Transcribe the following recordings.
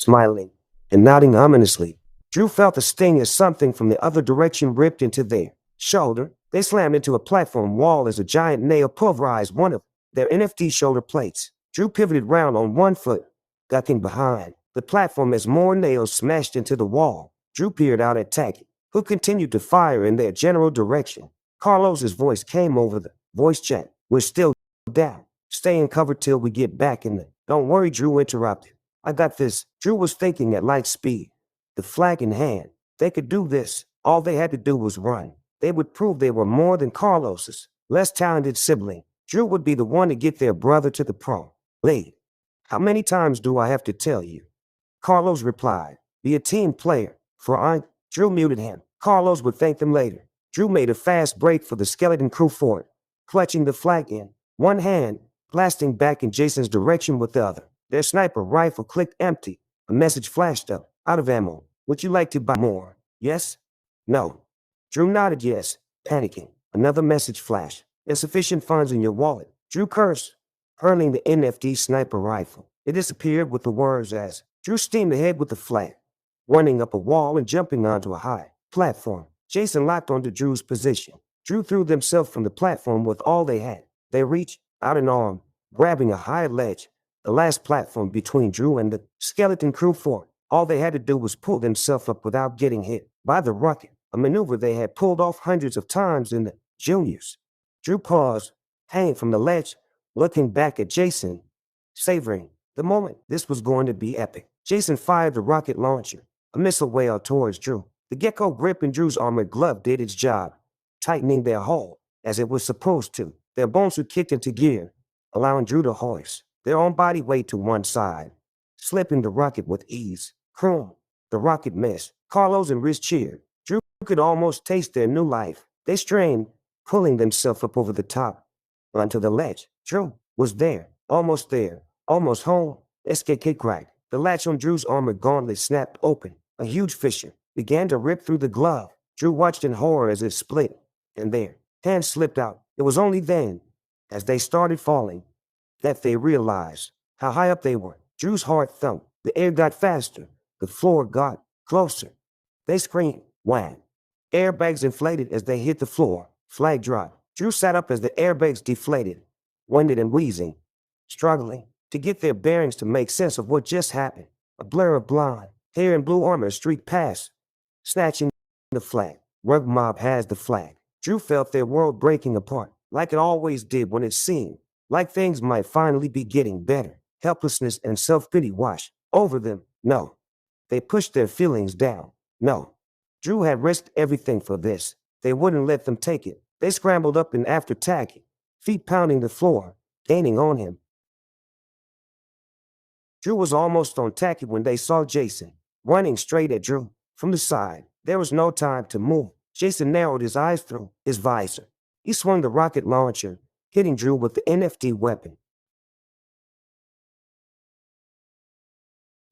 smiling and nodding ominously. Drew felt a sting as something from the other direction ripped into their shoulder. They slammed into a platform wall as a giant nail pulverized one of their NFT shoulder plates. Drew pivoted round on one foot, ducking behind the platform as more nails smashed into the wall. Drew peered out at Tacky, who continued to fire in their general direction. Carlos's voice came over the voice chat. We're still down. Staying covered till we get back in the... Don't worry, Drew interrupted. I got this. Drew was thinking at light speed, the flag in hand. They could do this. All they had to do was run. They would prove they were more than Carlos's less talented sibling. Drew would be the one to get their brother to the pro league. How many times do I have to tell you? Carlos replied, be a team player. Drew muted him. Carlos would thank them later. Drew made a fast break for the skeleton crew fort, clutching the flag in one hand, blasting back in Jason's direction with the other. Their sniper rifle clicked empty. A message flashed up. Out of ammo. Would you like to buy more? Yes? No. Drew nodded yes, panicking. Another message flashed. Insufficient funds in your wallet. Drew cursed, hurling the NFT sniper rifle. It disappeared with the words as Drew steamed ahead with the flag, running up a wall and jumping onto a high platform. Jason locked onto Drew's position. Drew threw themselves from the platform with all they had. They reached out an arm, grabbing a high ledge, the last platform between Drew and the skeleton crew fort. All they had to do was pull themselves up without getting hit by the rocket, a maneuver they had pulled off hundreds of times in the juniors. Drew paused, hanging from the ledge, looking back at Jason, savoring the moment. This was going to be epic. Jason fired the rocket launcher, a missile wailed towards Drew. The gecko grip in Drew's armored glove did its job, tightening their hold as it was supposed to. Their bones were kicked into gear, allowing Drew to hoist their own body weight to one side, slipping the rocket with ease. Crum! The rocket missed. Carlos and Riz cheered. Drew could almost taste their new life. They strained, pulling themselves up over the top, onto the ledge. Drew was there, almost home. SKK cracked. The latch on Drew's armored gauntlet snapped open. A huge fissure began to rip through the glove. Drew watched in horror as it split, and their hands slipped out. It was only then, as they started falling, that they realized how high up they were. Drew's heart thumped. The air got faster. The floor got closer. They screamed, wham. Airbags inflated as they hit the floor. Flag dropped. Drew sat up as the airbags deflated, winded and wheezing, struggling to get their bearings to make sense of what just happened. A blur of blonde hair and blue armor streaked past, snatching the flag. Rug Mob has the flag. Drew felt their world breaking apart, like it always did when it seemed like things might finally be getting better. Helplessness and self-pity washed over them. No. They pushed their feelings down. No. Drew had risked everything for this. They wouldn't let them take it. They scrambled up and after Tacky, feet pounding the floor, gaining on him. Drew was almost on Tacky when they saw Jason, running straight at Drew from the side. There was no time to move. Jason narrowed his eyes through his visor. He swung the rocket launcher, hitting Drew with the NFT weapon,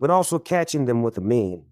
but also catching them with a mean,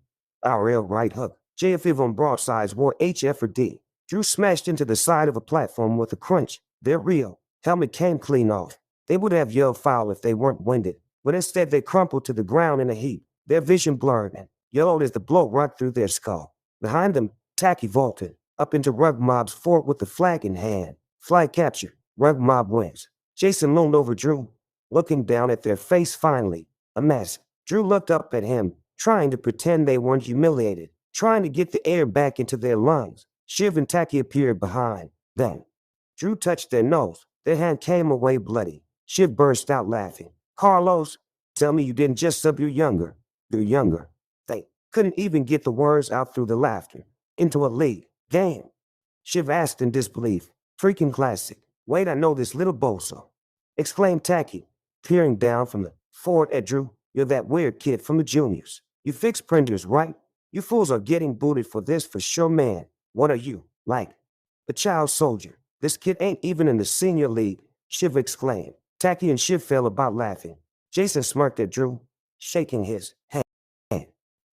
RL right hook. JFF on Broadsides wore HF for D. Drew smashed into the side of a platform with a crunch. Their real helmet came clean off. They would have yelled foul if they weren't winded, but instead they crumpled to the ground in a heap, their vision blurred and yellowed as the blow rocked through their skull. Behind them, Tacky vaulted up into Rug Mob's fort with the flag in hand. Flag captured. Rug Mob wins. Jason loomed over Drew, looking down at their face finally. A mess. Drew looked up at him, trying to pretend they weren't humiliated, trying to get the air back into their lungs. Shiv and Tacky appeared behind them. Drew touched their nose. Their hand came away bloody. Shiv burst out laughing. Carlos, tell me you didn't just sub your younger. They're younger. They couldn't even get the words out through the laughter. Into a league game. Shiv asked in disbelief. Freaking classic. Wait, I know this little bozo, exclaimed Tacky, peering down from the fort at Drew. You're that weird kid from the juniors. You fix printers, right? You fools are getting booted for this for sure, man. What are you, like? A child soldier. This kid ain't even in the senior league, Shiv exclaimed. Tacky and Shiv fell about laughing. Jason smirked at Drew, shaking his hand.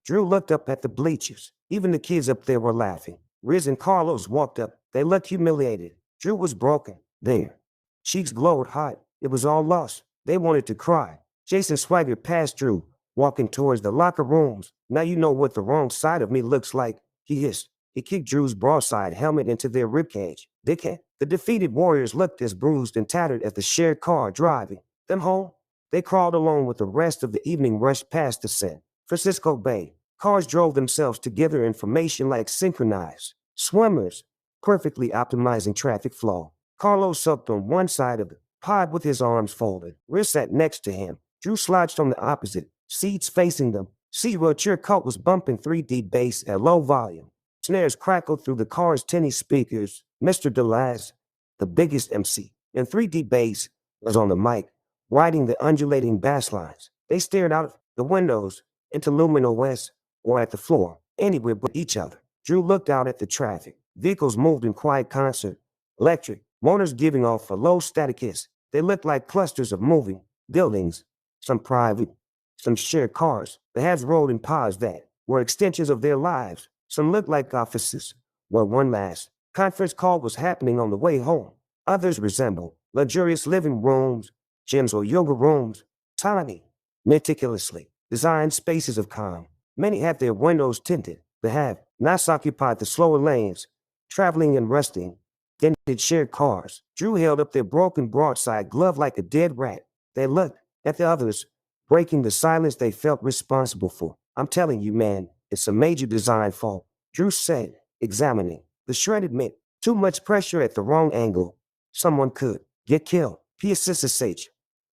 Drew looked up at the bleachers. Even the kids up there were laughing. Riz and Carlos walked up. They looked humiliated. Drew was broken. Their cheeks glowed hot. It was all lost. They wanted to cry. Jason swaggered past Drew, walking towards the locker rooms. Now you know what the wrong side of me looks like, he hissed. He kicked Drew's broadside helmet into their ribcage. Dickhead. The defeated warriors looked as bruised and tattered as the shared car driving them home. They crawled along with the rest of the evening, rushed past the San Francisco Bay. Cars drove themselves together in formation like synchronized swimmers, perfectly optimizing traffic flow. Carlos supped on one side of the pod with his arms folded. Riz sat next to him. Drew slouched on the opposite, seats facing them. What your coat was bumping 3D bass at low volume. Snares crackled through the car's tinny speakers. Mr. Delaz, the biggest MC in 3D bass, was on the mic, riding the undulating bass lines. They stared out the windows into Lumino West or at the floor, anywhere but each other. Drew looked out at the traffic. Vehicles moved in quiet concert, electric, motors giving off a low static hiss. They looked like clusters of moving buildings, some private, some shared cars. The heads rolled in pods that were extensions of their lives. Some looked like offices, where one last conference call was happening on the way home. Others resembled luxurious living rooms, gyms or yoga rooms, tiny, meticulously designed spaces of calm. Many had their windows tinted. The have-nots occupied the slower lanes, traveling and resting. Dented shared cars. Drew held up their broken broadside glove like a dead rat. They looked at the others, breaking the silence they felt responsible for. I'm telling you, man, it's a major design fault, Drew said, examining the shredded mint. Too much pressure at the wrong angle. Someone could get killed. PSSH.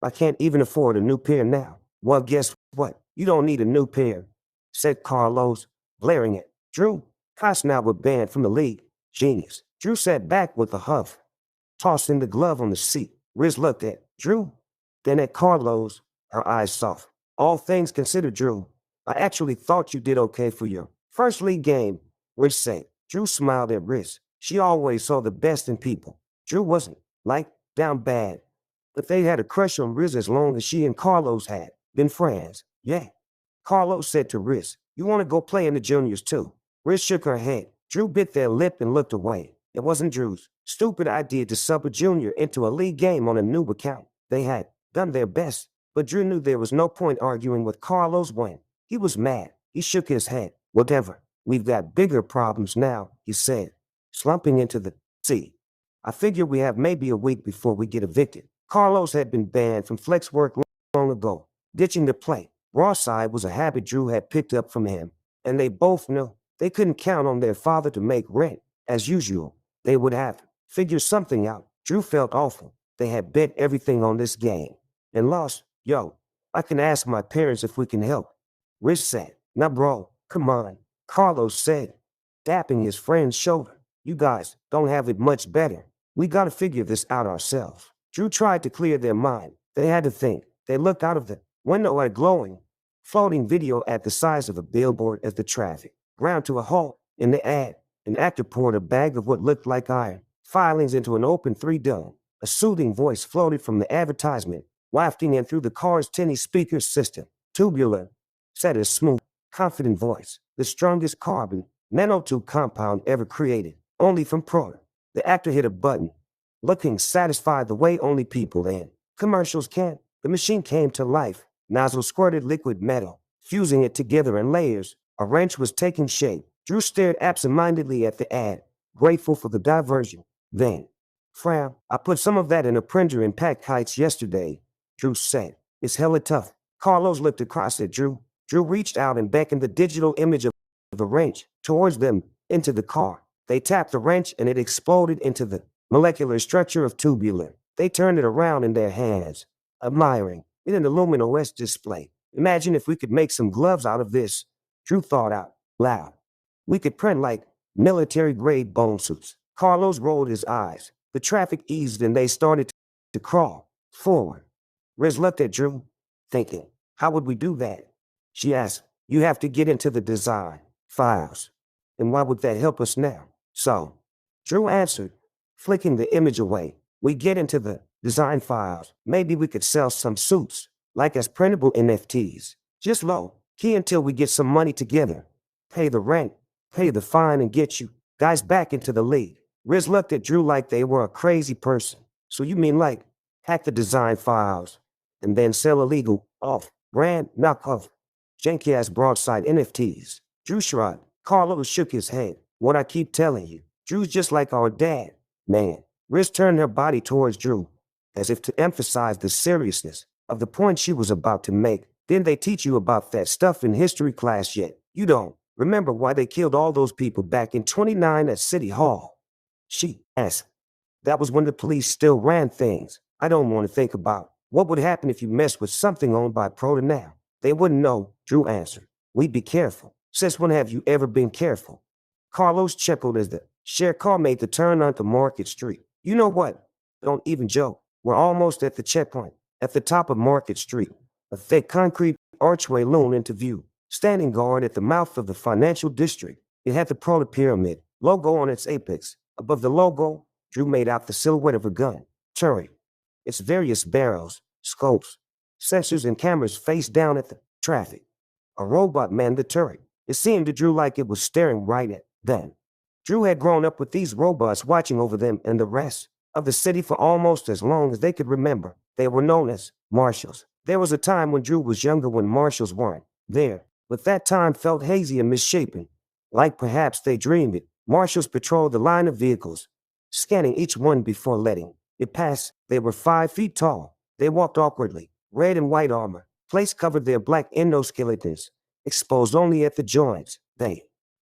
I can't even afford a new pair now. Well, guess what? You don't need a new pair, said Carlos, glaring at Drew. Costner were banned from the league. Genius. Drew sat back with a huff, tossing the glove on the seat. Riz looked at Drew, then at Carlos, her eyes soft. All things considered, Drew, I actually thought you did okay for your first league game, Riz said. Drew smiled at Riz. She always saw the best in people. Drew wasn't, like, down bad, but they had a crush on Riz as long as she and Carlos had been friends. Yeah. Carlos said to Riz, you want to go play in the juniors too? Riz shook her head. Drew bit their lip and looked away. It wasn't Drew's stupid idea to sub a junior into a league game on a noob account. They had done their best, but Drew knew there was no point arguing with Carlos when he was mad. He shook his head. Whatever. We've got bigger problems now, he said, slumping into the seat. I figure we have maybe a week before we get evicted. Carlos had been banned from flex work long ago, ditching the play. Broadside was a habit Drew had picked up from him, and they both knew they couldn't count on their father to make rent. As usual, they would have to figure something out. Drew felt awful. They had bet everything on this game and lost. Yo, I can ask my parents if we can help, Rich said. Nah, bro, come on, Carlos said, tapping his friend's shoulder. You guys don't have it much better. We gotta figure this out ourselves. Drew tried to clear their mind. They had to think. They looked out of the window at a glowing, floating video at the size of a billboard as the traffic ground to a halt. In the ad, an actor poured a bag of what looked like iron filings into an open 3-dome. A soothing voice floated from the advertisement, wafting in through the car's tinny speaker system. Tubular, said a smooth, confident voice. The strongest carbon nanotube compound ever created, only from Proto. The actor hit a button, looking satisfied the way only people in commercials can. The machine came to life. Nozzle squirted liquid metal, fusing it together in layers. A wrench was taking shape. Drew stared absent-mindedly at the ad, grateful for the diversion. Then, frown. I put some of that in a printer in Pack Heights yesterday, Drew said. It's hella tough. Carlos looked across at Drew. Drew reached out and beckoned the digital image of the wrench towards them into the car. They tapped the wrench and it exploded into the molecular structure of tubular. They turned it around in their hands, admiring it in the Lumino display. Imagine if we could make some gloves out of this, Drew thought out loud. We could print like military-grade bone suits. Carlos rolled his eyes. The traffic eased and they started to crawl forward. Riz looked at Drew, thinking, how would we do that? She asked, you have to get into the design files. And why would that help us now? So, Drew answered, flicking the image away. We get into the design files. Maybe we could sell some suits, like as printable NFTs. Just low key until we get some money together. Pay the rent, pay the fine, and get you guys back into the league. Riz looked at Drew like they were a crazy person. So you mean like hack the design files and then sell illegal off-brand knockoff Janky-ass Broadside NFTs. Drew shrugged. Carlos shook his head. What I keep telling you. Drew's just like our dad. Man. Riz turned her body towards Drew, as if to emphasize the seriousness of the point she was about to make. Didn't they teach you about that stuff in history class yet? You don't. Remember why they killed all those people back in 29 at City Hall? She asked. That was when the police still ran things. I don't want to think about what would happen if you messed with something owned by Proto now. They wouldn't know, Drew answered. We'd be careful. Since when have you ever been careful? Carlos chuckled as the shared car made the turn onto Market Street. You know what? Don't even joke. We're almost at the checkpoint. At the top of Market Street, a thick concrete archway loomed into view. Standing guard at the mouth of the financial district, it had the Proto Pyramid logo on its apex. Above the logo, Drew made out the silhouette of a gun, turret. Its various barrels, scopes, sensors, and cameras faced down at the traffic. A robot manned the turret. It seemed to Drew like it was staring right at them. Drew had grown up with these robots watching over them and the rest of the city for almost as long as they could remember. They were known as marshals. There was a time when Drew was younger when marshals weren't there, but that time felt hazy and misshapen. Like perhaps they dreamed it. Marshals patrolled the line of vehicles, scanning each one before letting it pass. They were 5 feet tall. They walked awkwardly, red and white armor. Place covered their black endoskeletons, exposed only at the joints. They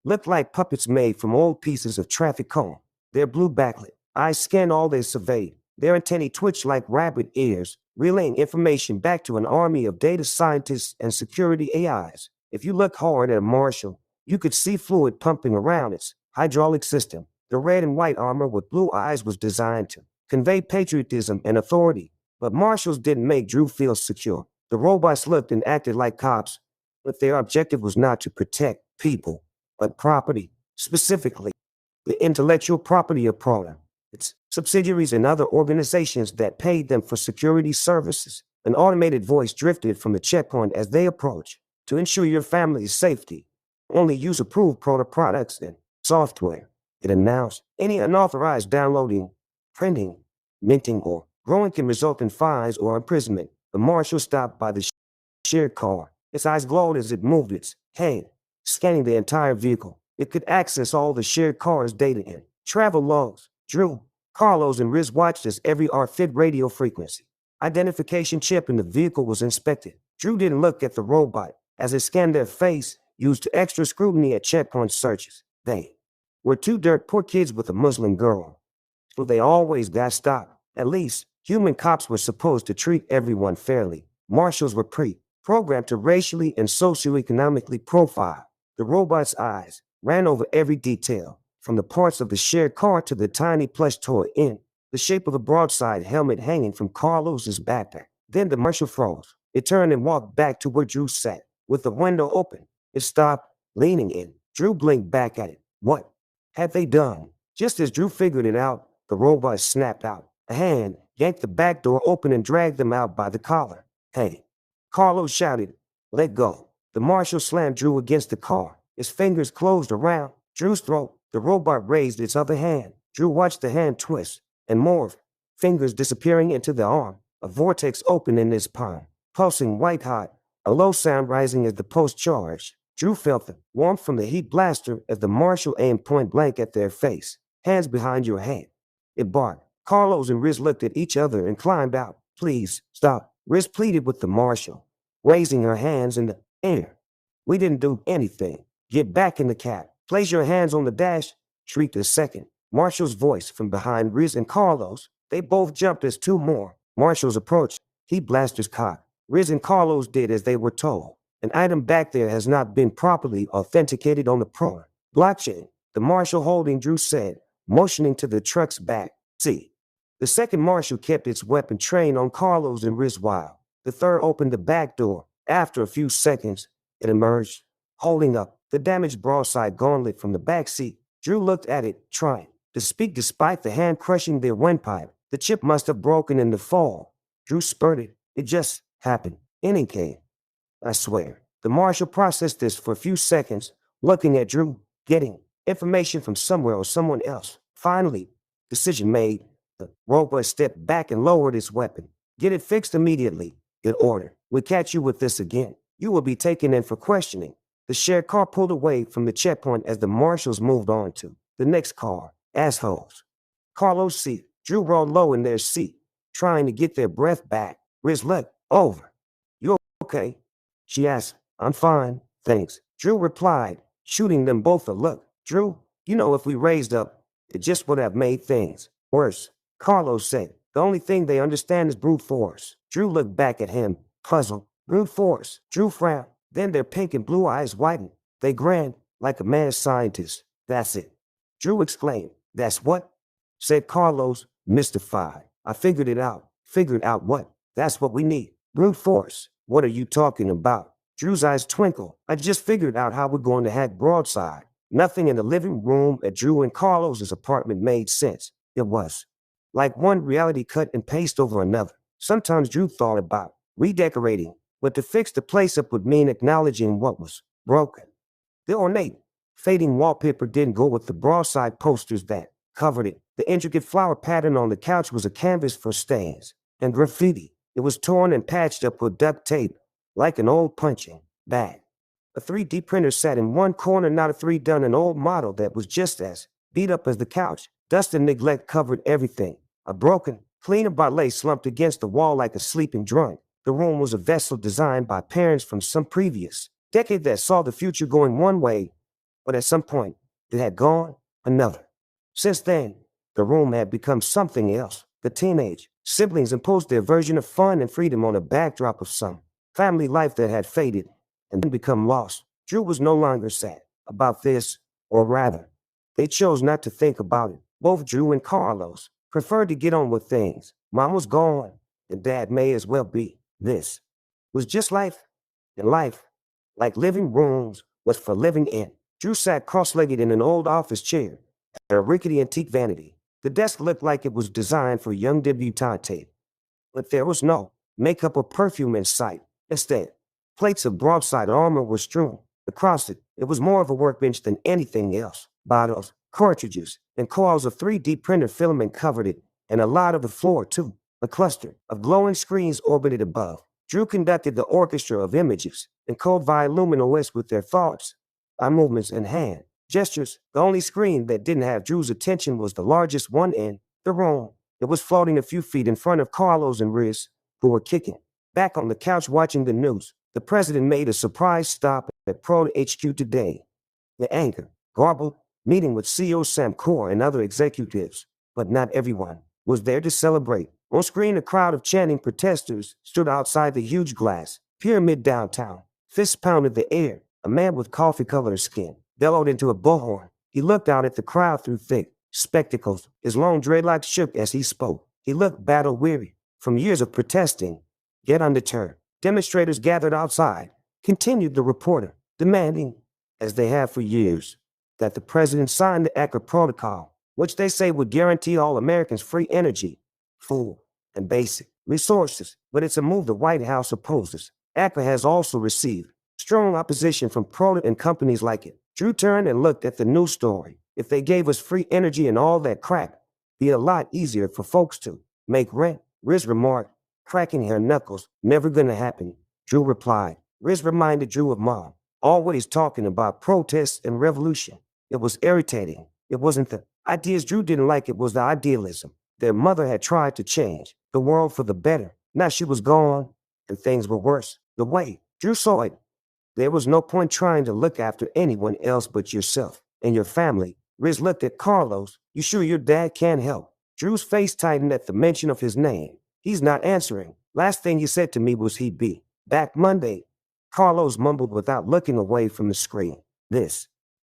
looked like puppets made from old pieces of traffic cone. Their blue backlit eyes scanned all they surveyed. Their antennae twitched like rabbit ears, relaying information back to an army of data scientists and security AIs. If you looked hard at a marshal, you could see fluid pumping around its hydraulic system. The red and white armor with blue eyes was designed to convey patriotism and authority, but marshals didn't make Drew feel secure. The robots looked and acted like cops, but their objective was not to protect people, but property, specifically the intellectual property of Proto, its subsidiaries and other organizations that paid them for security services. An automated voice drifted from the checkpoint as they approached. To ensure your family's safety, only use approved Proto products and software. It announced any unauthorized downloading, printing, minting, or growing can result in fines or imprisonment. The marshal stopped by the shared car. Its eyes glowed as it moved its head, scanning the entire vehicle. It could access all the shared car's data and travel logs. Drew, Carlos, and Riz watched as every RFID radio frequency identification chip in the vehicle was inspected. Drew didn't look at the robot as it scanned their face, used extra scrutiny at checkpoint searches. They were 2 dirt poor kids with a Muslim girl, so they always got stopped. At least, human cops were supposed to treat everyone fairly. Marshals were programmed to racially and socioeconomically profile. The robot's eyes ran over every detail, from the parts of the shared car to the tiny plush toy in the shape of a broadside helmet hanging from Carlos's backpack. Then the marshal froze. It turned and walked back to where Drew sat, with the window open. It stopped, leaning in. Drew blinked back at it. What had they done? Just as Drew figured it out, the robot snapped out. A hand yanked the back door open and dragged them out by the collar. Hey, Carlos shouted, let go. The marshal slammed Drew against the car. His fingers closed around Drew's throat. The robot raised its other hand. Drew watched the hand twist and morph, fingers disappearing into the arm. A vortex opened in his palm, pulsing white hot, a low sound rising as the pulse charged. Drew felt the warmth from the heat blaster as the marshal aimed point blank at their face. Hands behind your head. It barked. Carlos and Riz looked at each other and climbed out. Please, stop. Riz pleaded with the marshal, raising her hands in the air. We didn't do anything. Get back in the cab. Place your hands on the dash, shrieked the second marshal's voice from behind Riz and Carlos. They both jumped as 2 more marshals approached. He blasters cocked. Riz and Carlos did as they were told. An item back there has not been properly authenticated on the Proto blockchain, the marshal holding Drew said, motioning to the truck's back seat. The second marshal kept its weapon trained on Carlos and Riz while the third opened the back door. After a few seconds, it emerged, holding up the damaged broadside gauntlet from the back seat. Drew looked at it, trying to speak despite the hand crushing their windpipe. The chip must have broken in the fall. Drew spurted. It just happened. Any came. I swear. The marshal processed this for a few seconds, looking at Drew, getting information from somewhere or someone else. Finally, decision made. The robot stepped back and lowered its weapon. Get it fixed immediately. It ordered. We'll catch you with this again. You will be taken in for questioning. The shared car pulled away from the checkpoint as the marshals moved on to the next car. Assholes. Carlos seat. Drew rolled low in their seat, trying to get their breath back. Riz looked over. You okay? She asked. I'm fine, thanks. Drew replied, shooting them both a look. Drew, you know if we raised up, it just would have made things worse. Carlos said, the only thing they understand is brute force. Drew looked back at him, puzzled. Brute force. Drew frowned. Then their pink and blue eyes widened. They grinned like a mad scientist. That's it. Drew exclaimed. That's what? Said Carlos, mystified. I figured it out. Figured out what? That's what we need. Brute force. What are you talking about? Drew's eyes twinkled. I just figured out how we're going to hack Broadside. Nothing in the living room at Drew and Carlos's apartment made sense. It was like one reality cut and paste over another. Sometimes Drew thought about redecorating, but to fix the place up would mean acknowledging what was broken. The ornate, fading wallpaper didn't go with the Broadside posters that covered it. The intricate flower pattern on the couch was a canvas for stains and graffiti. It was torn and patched up with duct tape, like an old punching bag. A 3D printer sat in one corner, not a 3 done, an old model that was just as beat up as the couch. Dust and neglect covered everything. A broken, cleaner ballet slumped against the wall like a sleeping drunk. The room was a vessel designed by parents from some previous decade that saw the future going one way, but at some point, it had gone another. Since then, the room had become something else. The teenage siblings imposed their version of fun and freedom on a backdrop of some family life that had faded and then become lost. Drew was no longer sad about this, or rather, they chose not to think about it. Both Drew and Carlos preferred to get on with things. Mom was gone, and Dad may as well be. This was just life, and life, like living rooms, was for living in. Drew sat cross-legged in an old office chair, a rickety antique vanity. The desk looked like it was designed for young debutante, but there was no makeup or perfume in sight. Instead, plates of Broadside armor were strewn across it. It was more of a workbench than anything else. Bottles, cartridges, and coils of 3D printer filament covered it, and a lot of the floor, too. A cluster of glowing screens orbited above. Drew conducted the orchestra of images and code voluminous with their thoughts, eye movements, and hand gestures. The only screen that didn't have Drew's attention was the largest one in the room. It was floating a few feet in front of Carlos and Riz, who were kicking back on the couch watching the news. The president made a surprise stop at Pro HQ today. The anchor garbled, meeting with CEO Sam Core and other executives, but not everyone was there to celebrate. On screen, a crowd of chanting protesters stood outside the huge glass pyramid downtown. Fists pounded the air. A man with coffee-colored skin bellowed into a bullhorn. He looked out at the crowd through thick spectacles. His long dreadlocks shook as he spoke. He looked battle-weary from years of protesting, yet undeterred. Demonstrators gathered outside, continued the reporter, demanding, as they have for years, that the president sign the ACRA protocol, which they say would guarantee all Americans free energy, food, and basic resources. But it's a move the White House opposes. ACRA has also received strong opposition from Proto and companies like it. Drew turned and looked at the news story. If they gave us free energy and all that crap, it'd be a lot easier for folks to make rent. Riz remarked, cracking her knuckles. Never gonna happen, Drew replied. Riz reminded Drew of Mom, always talking about protests and revolution. It was irritating. It wasn't the ideas Drew didn't like, it was the idealism. Their mother had tried to change the world for the better. Now she was gone, and things were worse. The way Drew saw it, there was no point trying to look after anyone else but yourself and your family. Riz looked at Carlos. You sure your dad can't help? Drew's face tightened at the mention of his name. He's not answering. Last thing he said to me was he'd be back Monday. Carlos mumbled without looking away from the screen. This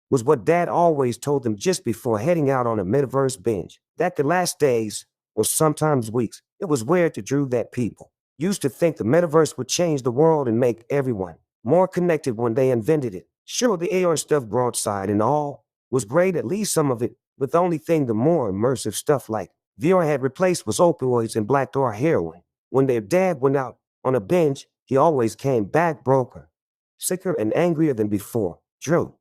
was what Dad always told them just before heading out on a metaverse binge. That could last days or sometimes weeks. It was weird to Drew that people used to think the metaverse would change the world and make everyone more connected when they invented it. Sure, the AR stuff, Broadside and all, was great, at least some of it, but the only thing the more immersive stuff like VR had replaced was opioids and black door heroin. When their dad went out on a binge, he always came back broker, sicker and angrier than before. Drew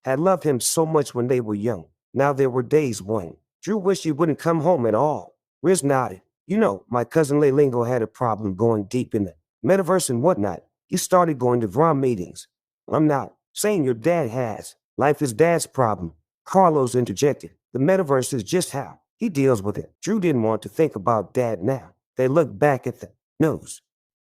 had loved him so much when they were young. Now there were days when Drew wished he wouldn't come home at all. Riz nodded. You know, my cousin Lelingo had a problem going deep in the metaverse and whatnot. You started going to VRA meetings. I'm not saying your dad has. Life is dad's problem. Carlos interjected. The metaverse is just how he deals with it. Drew didn't want to think about dad now. They looked back at the news.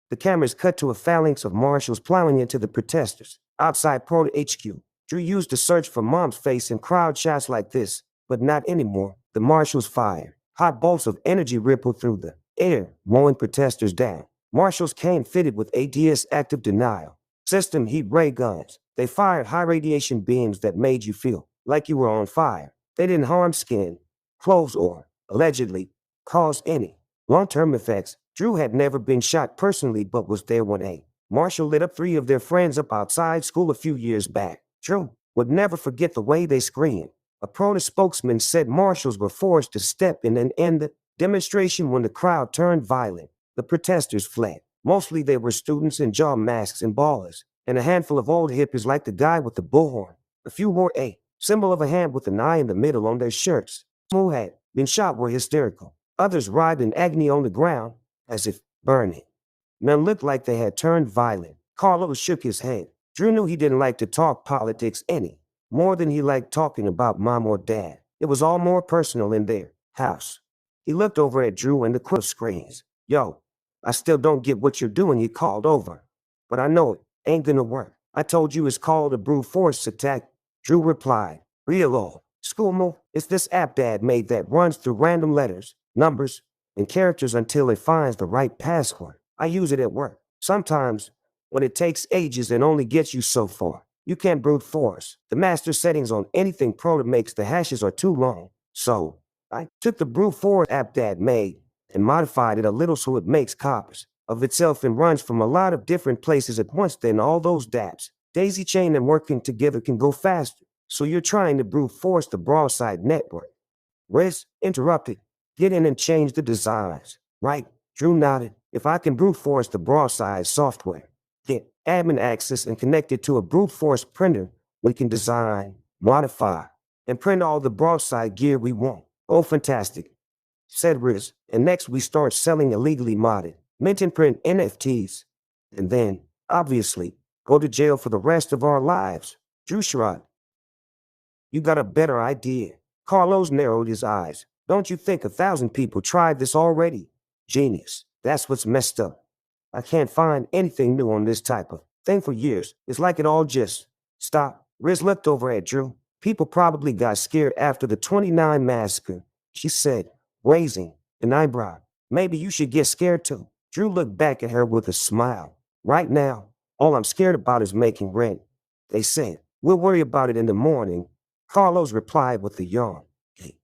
The cameras cut to a phalanx of marshals plowing into the protesters. Outside Pro HQ, Drew used to search for Mom's face in crowd shots like this, but not anymore. The marshals fired. Hot bolts of energy rippled through the air, mowing protesters down. Marshals came fitted with ADS active denial system heat ray guns. They fired high radiation beams that made you feel like you were on fire. They didn't harm skin, clothes, or, allegedly, cause any long-term effects. Drew had never been shot personally but was there when a marshal lit up 3 of their friends up outside school a few years back. Drew would never forget the way they screamed. A protest spokesman said marshals were forced to step in and end the demonstration when the crowd turned violent. The protesters fled. Mostly they were students in jaw masks and ballers, and a handful of old hippies like the guy with the bullhorn. A few wore a symbol of a hand with an eye in the middle on their shirts. Some who had been shot were hysterical. Others writhed in agony on the ground, as if burning. None looked like they had turned violent. Carlos shook his head. Drew knew he didn't like to talk politics any more than he liked talking about mom or dad. It was all more personal in their house. He looked over at Drew and the quill screens. Yo, I still don't get what you're doing, he called over. But I know it ain't gonna work. I told you it's called a brute force attack. Drew replied. Real old school move. It's this app dad made that runs through random letters, numbers, and characters until it finds the right password. I use it at work. Sometimes, when it takes ages and only gets you so far, you can't brute force. The master settings on anything pro that makes the hashes are too long. So, I took the brute force app dad made and modified it a little so it makes copies of itself and runs from a lot of different places at once. Then all those dApps, daisy chain and working together can go faster. So you're trying to brute force the Broadside network. Riz interrupted. Get in and change the designs. Right? Drew nodded. If I can brute force the Broadside software, get admin access and connect it to a brute force printer, we can design, modify, and print all the Broadside gear we want. Oh, fantastic, said Riz. And next we start selling illegally modded, mint and print NFTs. And then, obviously, go to jail for the rest of our lives. Drew shrugged. You got a better idea. Carlos narrowed his eyes. Don't you think 1,000 people tried this already? Genius. That's what's messed up. I can't find anything new on this type of thing for years. It's like it all just stopped. Riz looked over at Drew. People probably got scared after the 29 massacre, she said, raising an eyebrow. Maybe you should get scared too. Drew looked back at her with a smile. Right now, all I'm scared about is making rent. They said, we'll worry about it in the morning. Carlos replied with a yawn. He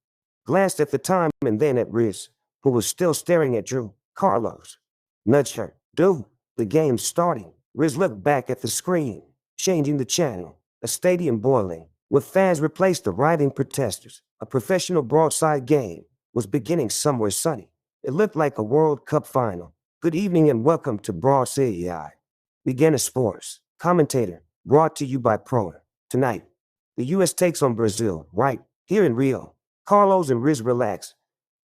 glanced at the time and then at Riz, who was still staring at Drew. Carlos nudged her. Dude, the game's starting. Riz looked back at the screen, changing the channel. A stadium boiling, with fans replaced the writhing protesters. A professional Broadside game was beginning somewhere sunny. It looked like a World Cup final. Good evening and welcome to Broadside. Beginner Sports. Commentator, brought to you by Pro. Tonight, the U.S. takes on Brazil, right here in Rio. Carlos and Riz relax,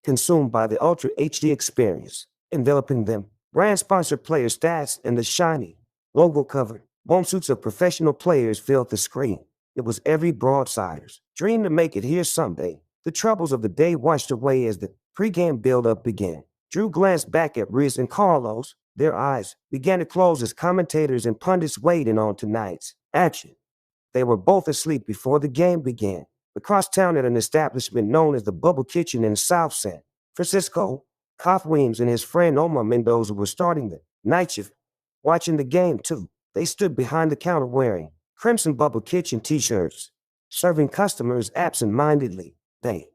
consumed by the Ultra HD experience, enveloping them. Brand-sponsored player stats and the shiny logo covered bombsuits of professional players filled the screen. It was every Broadsider's dream to make it here someday. The troubles of the day washed away as the pregame build-up began. Drew glanced back at Riz and Carlos. Their eyes began to close as commentators and pundits weighed in on tonight's action. They were both asleep before the game began. Across town at an establishment known as the Bubble Kitchen in South San Francisco, Koff Weems and his friend Omar Mendoza were starting the night shift, watching the game too. They stood behind the counter wearing crimson Bubble Kitchen t-shirts, serving customers absent-mindedly. They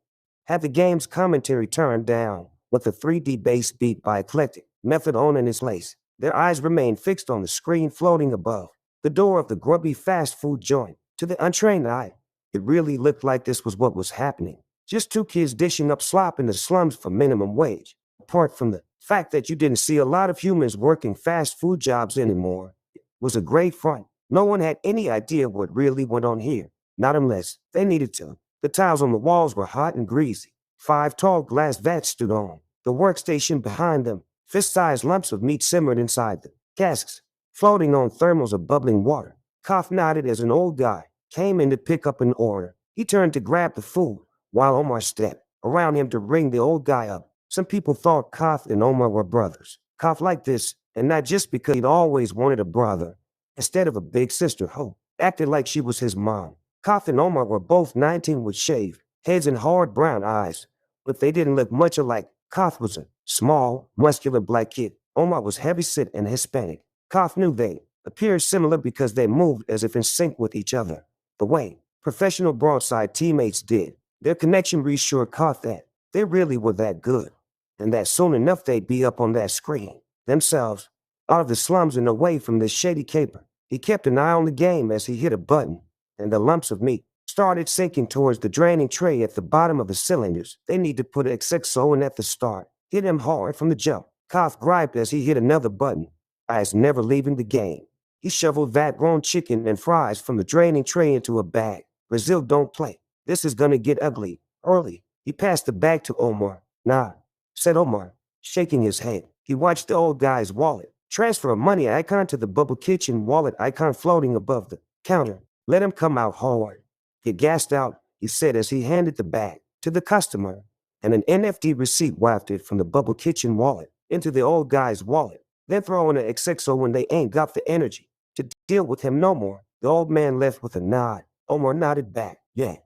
had the game's commentary turned down, with a 3D bass beat by Eclectic Method on in its lace. Their eyes remained fixed on the screen floating above the door of the grubby fast food joint. To the untrained eye, it really looked like this was what was happening. Just 2 kids dishing up slop in the slums for minimum wage. Apart from the fact that you didn't see a lot of humans working fast food jobs anymore, it was a great front. No one had any idea what really went on here, not unless they needed to. The tiles on the walls were hot and greasy. 5 tall glass vats stood on the workstation behind them. Fist-sized lumps of meat simmered inside the casks. floating on thermals of bubbling water. Koff nodded as an old guy came in to pick up an order. He turned to grab the food while Omar stepped around him to ring the old guy up. Some people thought Koff and Omar were brothers. Koff liked this, and not just because he'd always wanted a brother. Instead of a big sister, Hope acted like she was his mom. Koff and Omar were both 19 with shaved heads and hard brown eyes, but they didn't look much alike. Koff was a small, muscular black kid. Omar was heavy-set and Hispanic. Koff knew they appeared similar because they moved as if in sync with each other, the way professional Broadside teammates did. Their connection reassured Koff that they really were that good, and that soon enough they'd be up on that screen, themselves, out of the slums and away from this shady caper. He kept an eye on the game as he hit a button, and the lumps of meat started sinking towards the draining tray at the bottom of the cylinders. They need to put XXO in at the start. Hit him hard from the jump. Koff griped as he hit another button, eyes never leaving the game. He shoveled vat-grown chicken and fries from the draining tray into a bag. Brazil don't play. This is gonna get ugly. Early. He passed the bag to Omar. Nah, said Omar, shaking his head. He watched the old guy's wallet transfer a money icon to the bubble kitchen wallet icon floating above the counter. Let him come out hard. Get gassed out, he said as he handed the bag to the customer, and an NFT receipt wafted from the bubble kitchen wallet into the old guy's wallet. Then throw in an XXO when they ain't got the energy to deal with him no more. The old man left with a nod. Omar nodded back. Yeah.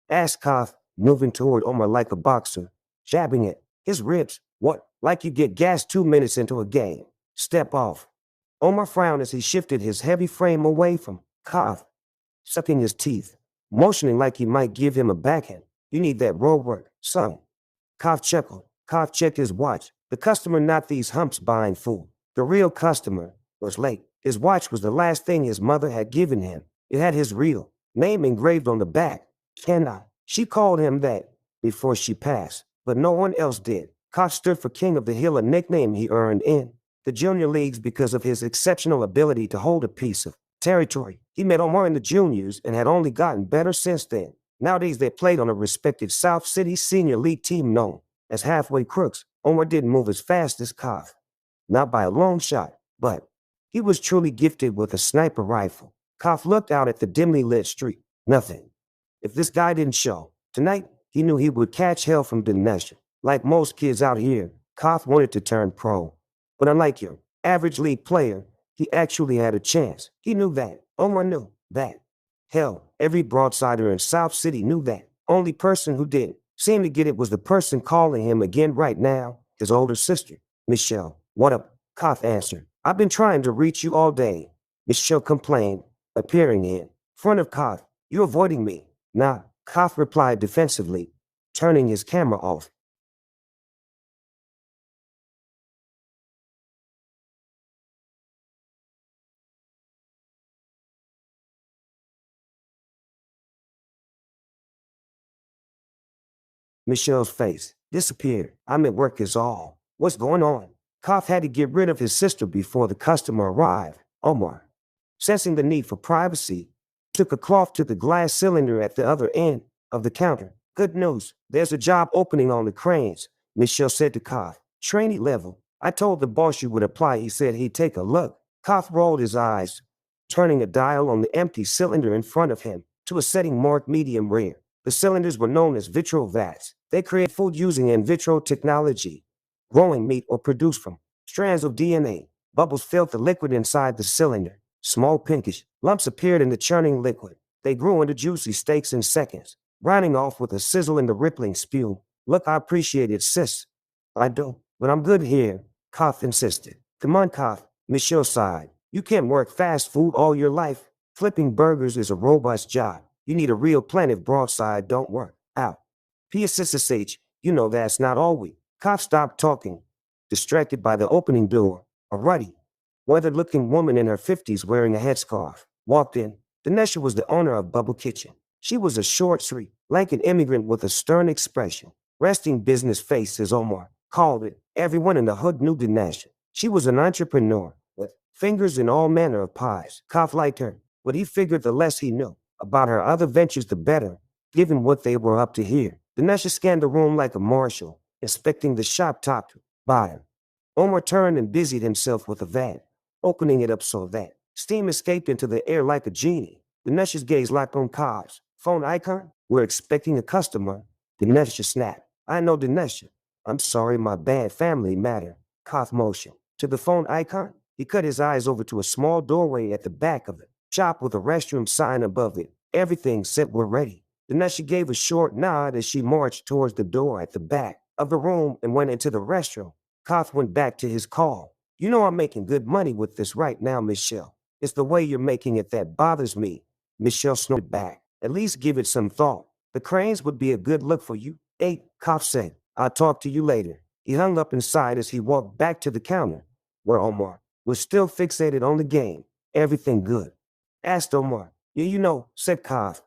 Asked Koff, moving toward Omar like a boxer, jabbing at his ribs. What? Like you get gassed 2 minutes into a game. Step off. Omar frowned as he shifted his heavy frame away from Koff, sucking his teeth, motioning like he might give him a backhand. You need that road work, son. Koff chuckled. Koff checked his watch. The customer, not these humps buying food. The real customer was late. His watch was the last thing his mother had given him. It had his real name engraved on the back. Kenna. She called him that before she passed, but no one else did. Koff stood for King of the Hill, a nickname he earned in the junior leagues because of his exceptional ability to hold a piece of territory. He met Omar in the juniors and had only gotten better since then. Nowadays they played on a respected South City senior league team known as Halfway Crooks. Omar didn't move as fast as Koff, not by a long shot, but he was truly gifted with a sniper rifle. Koff looked out at the dimly lit street. Nothing. If this guy didn't show tonight, he knew he would catch hell from Dinesh. Like most kids out here, Koff wanted to turn pro. But unlike your average league player, he actually had a chance. He knew that. Omar knew that. Hell, every Broadsider in South City knew that. Only person who didn't seem to get it was the person calling him again right now, his older sister, Michelle. What up? Koff answered. I've been trying to reach you all day, Michelle complained, appearing in front of Koff. You avoiding me? Nah, Koff replied defensively, turning his camera off. Michelle's face disappeared. I'm at work is all. What's going on? Koff had to get rid of his sister before the customer arrived. Omar, sensing the need for privacy, took a cloth to the glass cylinder at the other end of the counter. Good news. There's a job opening on the cranes, Michelle said to Koff. Trainee level. I told the boss you would apply. He said he'd take a look. Koff rolled his eyes, turning a dial on the empty cylinder in front of him to a setting marked medium rare. The cylinders were known as vitro vats. They create food using in vitro technology, growing meat or produced from strands of DNA. Bubbles filled the liquid inside the cylinder. Small pinkish lumps appeared in the churning liquid. They grew into juicy steaks in seconds, grinding off with a sizzle in the rippling spew. Look, I appreciate it, sis. I do, but I'm good here, Koff insisted. Come on, Koff, Michelle sighed. You can't work fast food all your life. Flipping burgers is a robust job. You need a real plan if Broadside don't work out. PSSSH, you know that's not all we. Koff stopped talking, distracted by the opening door. A ruddy, weathered-looking woman in her 50s wearing a headscarf walked in. Dinesha was the owner of Bubble Kitchen. She was a short, sweet, lanky immigrant with a stern expression. Resting business face, as Omar called it. Everyone in the hood knew Dinesha. She was an entrepreneur with fingers in all manner of pies. Koff liked her, but he figured the less he knew about her other ventures, the better, given what they were up to here. Dinesha scanned the room like a marshal, inspecting the shop top to bottom. Omar turned and busied himself with a vat opening it up so that steam escaped into the air like a genie. Dinesh's gaze locked on Cobb's phone icon. We're expecting a customer. Dinesh snapped. I know Dinesh. I'm sorry, my bad, family matter. Koth motioned to the phone icon. He cut his eyes over to a small doorway at the back of the shop with a restroom sign above it. Everything said we're ready. Dinesh gave a short nod as she marched towards the door at the back of the room and went into the restroom. Koth went back to his call. You know I'm making good money with this right now, Michelle. It's the way you're making it that bothers me. Michelle snorted back. At least give it some thought. The cranes would be a good look for you. Koth said. I'll talk to you later. He hung up inside as he walked back to the counter, where Omar was still fixated on the game. Everything good? Asked Omar. Yeah, you know, said Koth.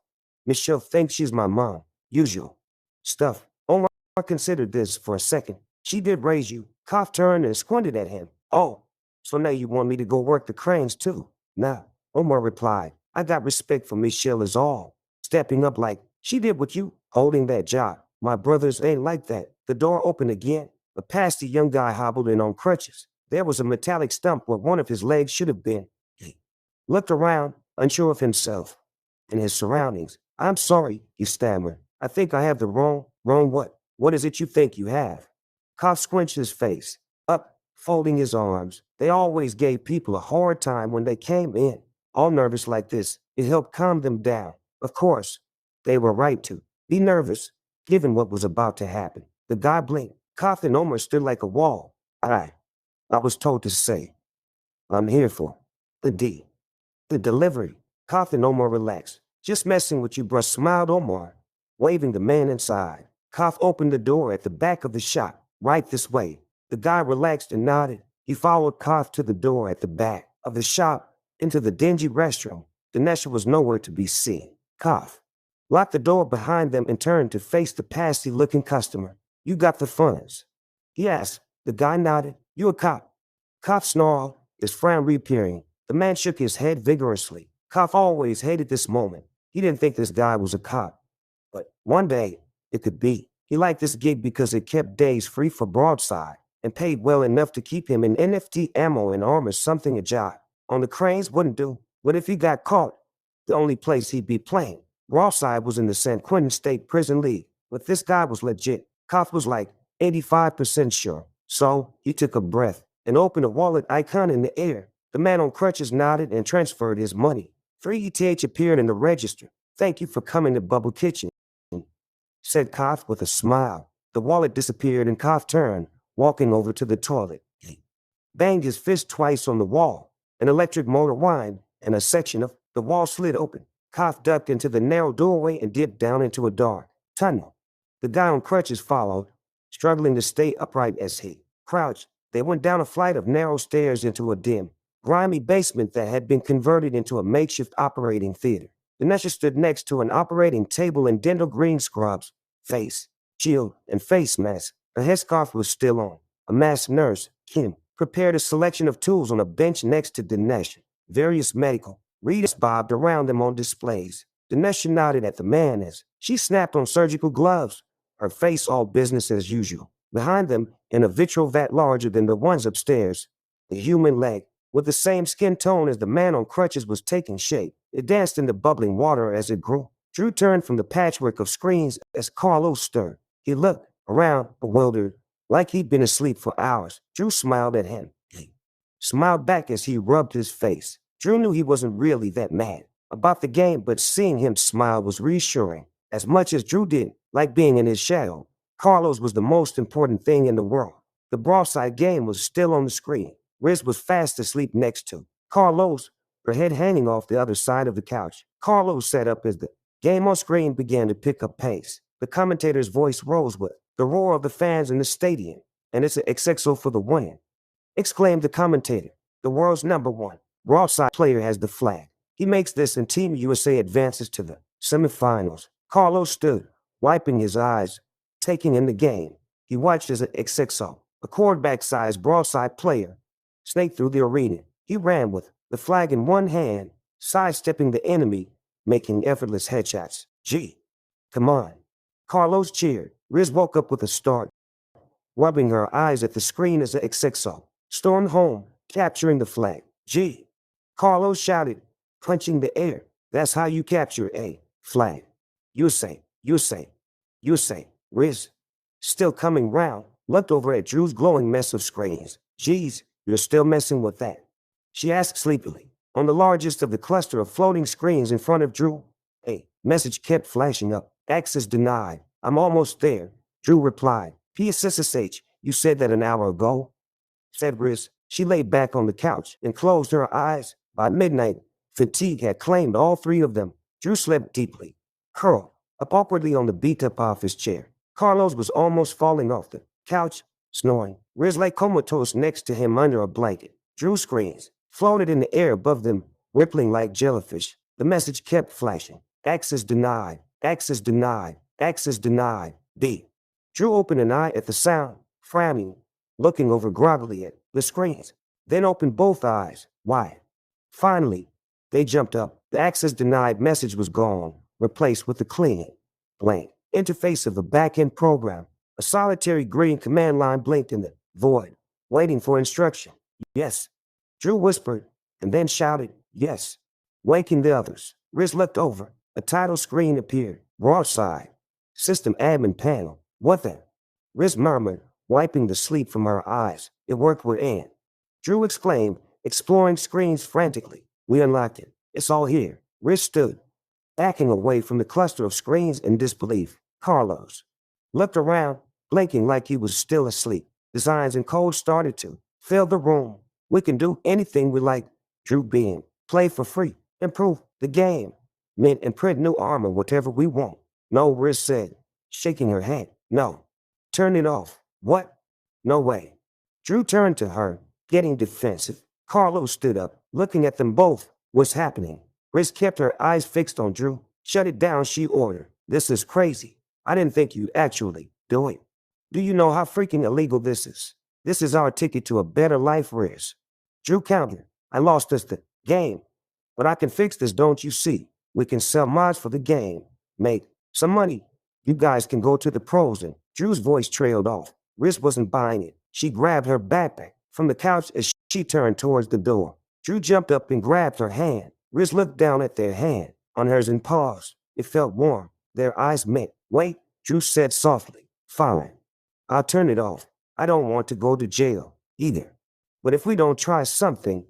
Michelle thinks she's my mom. Usual stuff. Omar considered this for a second. She did raise you. Koth turned and squinted at him. Oh, so now you want me to go work the cranes too? Nah, Omar replied. I got respect for Michelle is all. Stepping up like she did with you, holding that job. My brothers ain't like that. The door opened again. A pasty young guy hobbled in on crutches. There was a metallic stump where one of his legs should have been. He looked around, unsure of himself and his surroundings. I'm sorry, he stammered. I think I have the wrong what? What is it you think you have? Koth squinched his face up, folding his arms. They always gave people a hard time when they came in. All nervous like this, it helped calm them down. Of course, they were right to be nervous, given what was about to happen. The guy blinked. Koth and Omar stood like a wall. I was told to say, I'm here for the delivery. Koth and Omar relaxed. Just messing with you, bruh, smiled Omar, waving the man inside. Koth opened the door at the back of the shop. Right this way. The guy relaxed and nodded. He followed Koth to the door at the back of the shop, into the dingy restroom. Dinesh was nowhere to be seen. Koth locked the door behind them and turned to face the pasty-looking customer. You got the funds? He asked. The guy nodded. You a cop? Koth snarled, his frown reappearing. The man shook his head vigorously. Koth always hated this moment. He didn't think this guy was a cop. But one day, it could be. He liked this gig because it kept days free for Broadside and paid well enough to keep him in NFT ammo and armor, something a job on the cranes wouldn't do. But if he got caught, the only place he'd be playing, Broadside, was in the San Quentin State Prison League. But this guy was legit. Koth was like 85% sure. So he took a breath and opened a wallet icon in the air. The man on crutches nodded and transferred his money. 3 ETH appeared in the register. Thank you for coming to Bubble Kitchen, said Koth with a smile. The wallet disappeared and Koth turned, walking over to the toilet. He banged his fist twice on the wall. An electric motor whined, and a section of the wall slid open. Koth ducked into the narrow doorway and dipped down into a dark tunnel. The guy on crutches followed, struggling to stay upright as he crouched. They went down a flight of narrow stairs into a dim, grimy basement that had been converted into a makeshift operating theater. Dinesh stood next to an operating table in dental green scrubs, face, shield, and face mask. A headscarf was still on. A masked nurse, Kim, prepared a selection of tools on a bench next to Dinesh. Various medical readers bobbed around them on displays. Dinesh nodded at the man as she snapped on surgical gloves, her face all business as usual. Behind them, in a vitral vat larger than the ones upstairs, the human leg, with the same skin tone as the man on crutches, was taking shape. It danced in the bubbling water as it grew. Drew turned from the patchwork of screens as Carlos stirred. He looked around, bewildered, like he'd been asleep for hours. Drew smiled at him. He smiled back as he rubbed his face. Drew knew he wasn't really that mad about the game, but seeing him smile was reassuring. As much as Drew did like being in his shadow, Carlos was the most important thing in the world. The Broadside game was still on the screen. Riz was fast asleep next to Carlos, her head hanging off the other side of the couch. Carlos sat up as the game on screen began to pick up pace. The commentator's voice rose with the roar of the fans in the stadium. And it's an XXO for the win, exclaimed the commentator. The world's #1 Broadside player has the flag. He makes this and Team USA advances to the semifinals. Carlos stood, wiping his eyes, taking in the game. He watched as an XXO, a quarterback-sized Broadside player, snaked through the arena. He ran with the flag in one hand, sidestepping the enemy, making effortless headshots. Gee, come on. Carlos cheered. Riz woke up with a start, rubbing her eyes at the screen as the XXO stormed home, capturing the flag. Gee, Carlos shouted, punching the air. That's how you capture a flag. You say, Riz, still coming round, looked over at Drew's glowing mess of screens. Geez, you're still messing with that? She asked sleepily. On the largest of the cluster of floating screens in front of Drew, a message kept flashing up. Access denied. I'm almost there. Drew replied. PSSSH, you said that an hour ago? Said Riz. She lay back on the couch and closed her eyes. By midnight, fatigue had claimed all three of them. Drew slept deeply, curled up awkwardly on the beat-up office chair. Carlos was almost falling off the couch, snoring. Riz lay comatose next to him under a blanket. Drew screens floated in the air above them, rippling like jellyfish. The message kept flashing. Access denied. Access denied. Access denied. D. Drew opened an eye at the sound, frowning, looking over groggily at the screens, then opened both eyes wide. Finally, they jumped up. The access denied message was gone, replaced with the clean, blank interface of the back-end program. A solitary green command line blinked in the void, waiting for instruction. Yes, Drew whispered, and then shouted, yes, waking the others. Riz looked over. A title screen appeared. Broadside. System admin panel. What the? Riz murmured, wiping the sleep from her eyes. It worked with Ann. Drew exclaimed, exploring screens frantically. We unlocked it. It's all here. Riz stood, backing away from the cluster of screens in disbelief. Carlos looked around, blinking like he was still asleep. Designs and code started to fill the room. We can do anything we like. Drew beamed. Play for free. Improve the game. Mint and print new armor, whatever we want. No, Riz said, shaking her head. No. Turn it off. What? No way. Drew turned to her, getting defensive. Carlos stood up, looking at them both. What's happening? Riz kept her eyes fixed on Drew. Shut it down, she ordered. This is crazy. I didn't think you'd actually do it. Do you know how freaking illegal this is? This is our ticket to a better life, Riz. Drew countered. I lost us the game. But I can fix this, don't you see? We can sell mods for the game. Make some money. You guys can go to the pros. And Drew's voice trailed off. Riz wasn't buying it. She grabbed her backpack from the couch as she turned towards the door. Drew jumped up and grabbed her hand. Riz looked down at their hand, on hers, and paused. It felt warm. Their eyes met. Wait, Drew said softly. Fine. I'll turn it off. I don't want to go to jail, either. But if we don't try something,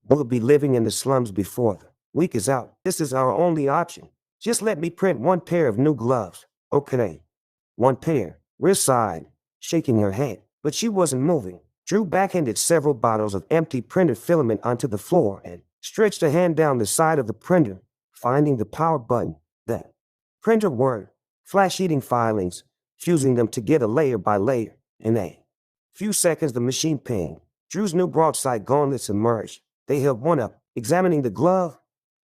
we'll be living in the slums before the week is out. This is our only option. Just let me print one pair of new gloves. Okay. One pair. Riz sighed, shaking her head, but she wasn't moving. Drew backhanded several bottles of empty printed filament onto the floor and stretched a hand down the side of the printer, finding the power button. The printer whirred, flash-eating filings, fusing them together layer by layer. In a few seconds, the machine pinged. Drew's new broadside gauntlets emerged. They held one up, examining the glove,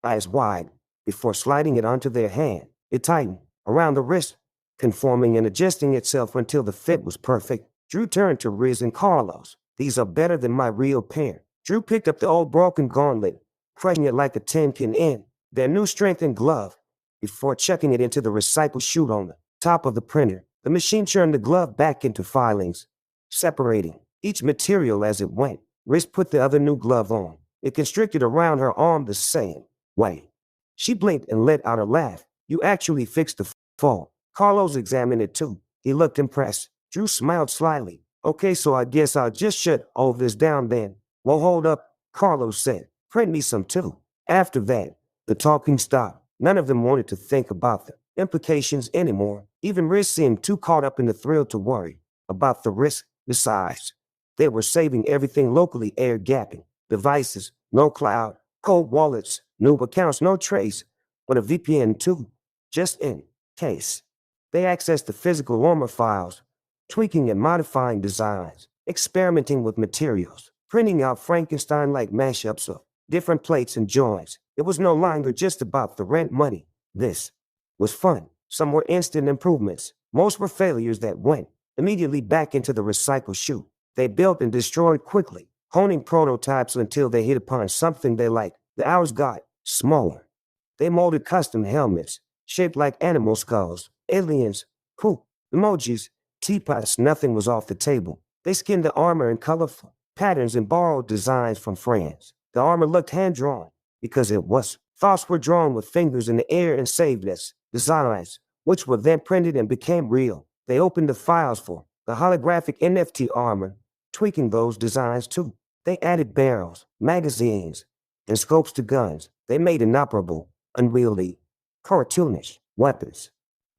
eyes wide, before sliding it onto their hand. It tightened around the wrist, conforming and adjusting itself until the fit was perfect. Drew turned to Riz and Carlos. These are better than my real pair. Drew picked up the old broken gauntlet, crushing it like a tin can in their new strengthened glove, before chucking it into the recycle chute on the top of the printer. The machine churned the glove back into filings, separating each material as it went. Riz put the other new glove on. It constricted around her arm the same way. She blinked and let out a laugh. You actually fixed the fault. Carlos examined it too. He looked impressed. Drew smiled slyly. Okay, so I guess I'll just shut all this down then. Well, hold up, Carlos said. Print me some too. After that, the talking stopped. None of them wanted to think about the implications anymore. Even Riz seemed too caught up in the thrill to worry about the risk. Besides, they were saving everything locally, air gapping, devices, no cloud, cold wallets, new accounts, no trace, but a VPN too, just in case. They accessed the physical armor files, tweaking and modifying designs, experimenting with materials, printing out Frankenstein-like mashups of different plates and joints. It was no longer just about the rent money. This was fun. Some were instant improvements. Most were failures that went immediately back into the recycle chute. They built and destroyed quickly, honing prototypes until they hit upon something they liked. The hours got smaller. They molded custom helmets, shaped like animal skulls, aliens, poop, emojis, teapots. Nothing was off the table. They skinned the armor in colorful patterns and borrowed designs from friends. The armor looked hand-drawn because it was. Thoughts were drawn with fingers in the air and saved as designs, which were then printed and became real. They opened the files for the holographic NFT armor, tweaking those designs too. They added barrels, magazines, and scopes to guns. They made inoperable, unwieldy, cartoonish weapons.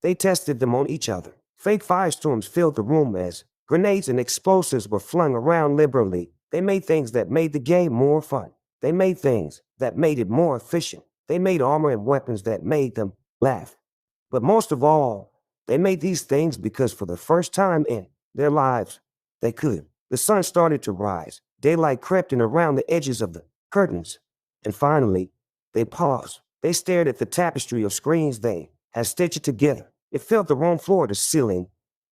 They tested them on each other. Fake firestorms filled the room as grenades and explosives were flung around liberally. They made things that made the game more fun. They made things that made it more efficient. They made armor and weapons that made them laugh. But most of all, they made these things because for the first time in their lives, they could. The sun started to rise. Daylight crept in around the edges of the curtains. And finally, they paused. They stared at the tapestry of screens they had stitched together. It filled the room floor to ceiling,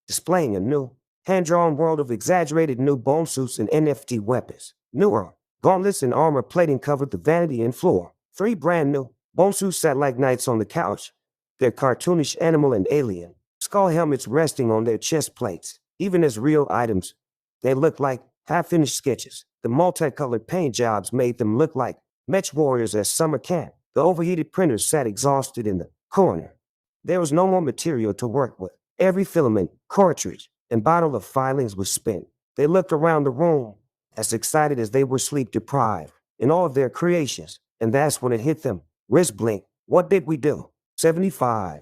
displaying a new, hand-drawn world of exaggerated new bone suits and NFT weapons. Newer gauntlets and armor plating covered the vanity and floor. 3 brand new bone suits sat like knights on the couch, their cartoonish animal and alien skull helmets resting on their chest plates. Even as real items, they looked like half-finished sketches. The multicolored paint jobs made them look like mech warriors at summer camp. The overheated printers sat exhausted in the corner. There was no more material to work with. Every filament, cartridge, and bottle of filings was spent. They looked around the room, as excited as they were sleep-deprived in all of their creations. And that's when it hit them. Wrist blink. What did we do? 75.